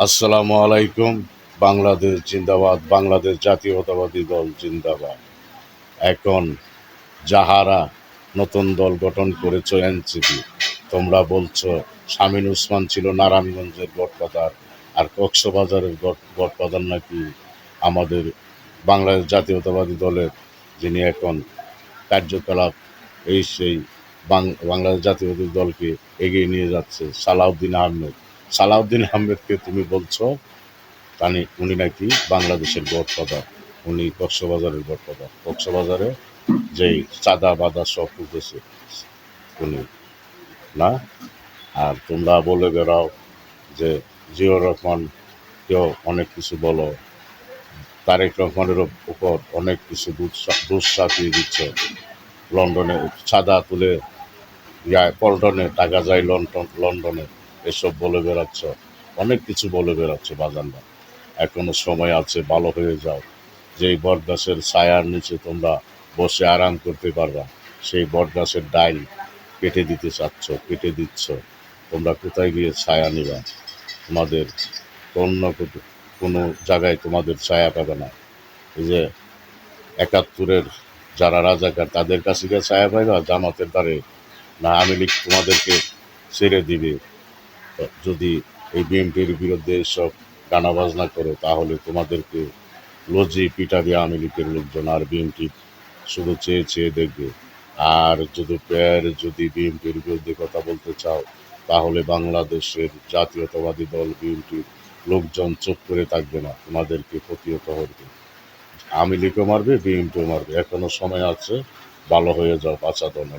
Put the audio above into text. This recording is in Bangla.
আসসালামু আলাইকুম। বাংলাদেশ জিন্দাবাদ, বাংলাদেশ জাতীয়তাবাদী দল জিন্দাবাদ। এখন যাহারা নতুন দল গঠন করেছ এনসিপি, তোমরা বলছো শামীম ওসমান ছিল নারায়ণগঞ্জের গডফাদার, আর কক্সবাজারের গডফাদার নাকি আমাদের বাংলাদেশ জাতীয়তাবাদী দলের, যিনি এখন কার্যকলাপ এই সেই বাংলাদেশ জাতীয়তাবাদী দলকে এগিয়ে নিয়ে যাচ্ছে সালাউদ্দিন আহমেদ। সালাউদ্দিন আহমেদকে তুমি বলছো উনি নাকি বাংলাদেশের গডফাদার, উনি কক্সবাজারের গডফাদার, কক্সবাজারে যেই চাঁদা বাদা সব উঠেছে উনি, না? আর তোমরা বলে বেড়াও যে জিয়াউর রহমানকেও অনেক কিছু বলো, তারেক রহমানের উপর অনেক কিছু দোষ চাপিয়ে দিচ্ছ। লন্ডনে চাঁদা তুলে পল্টনে টাকা যায় লন্ডনে, এসব বলে বেড়াচ্ছ, অনেক কিছু বলে বেড়াচ্ছ বাজানরা। এখনো সময় আছে, ভালো হয়ে যাও। যেই বটগাছের ছায়ার নিচে তোমরা বসে আরাম করতে পারবা, সেই বটগাছের ডাল কেটে দিতে চাচ্ছ, কেটে দিচ্ছ। তোমরা কোথায় গিয়ে ছায়া নিবা? তোমাদের অন্য কোনো জায়গায় তোমাদের ছায়া পাবে না। এই যে ৭১-এর যারা রাজাকার, তাদের কাছে গিয়ে ছায়া পাইবা জামাতের দ্বারে, না আওয়ামী লীগ তোমাদেরকে ছেড়ে দিবে? যদি এই বিএনপির বিরুদ্ধে এসব গানা বাজনা করো, তাহলে তোমাদেরকে লজি পিটাবে আওয়ামী লীগের লোকজন, আর বিএনপি শুধু চেয়ে চেয়ে দেখবে। আর যদি বিএনপির বিরুদ্ধে কথা বলতে চাও, তাহলে বাংলাদেশের জাতীয়তাবাদী দল বিএনপির লোকজন চুপ করে থাকবে না, তোমাদেরকে প্রতিহত করবে। আওয়ামী লীগও মারবে, বিএনপিও মারবে। এখনো সময় আছে, ভালো হয়ে যাও, বাঁচা দল।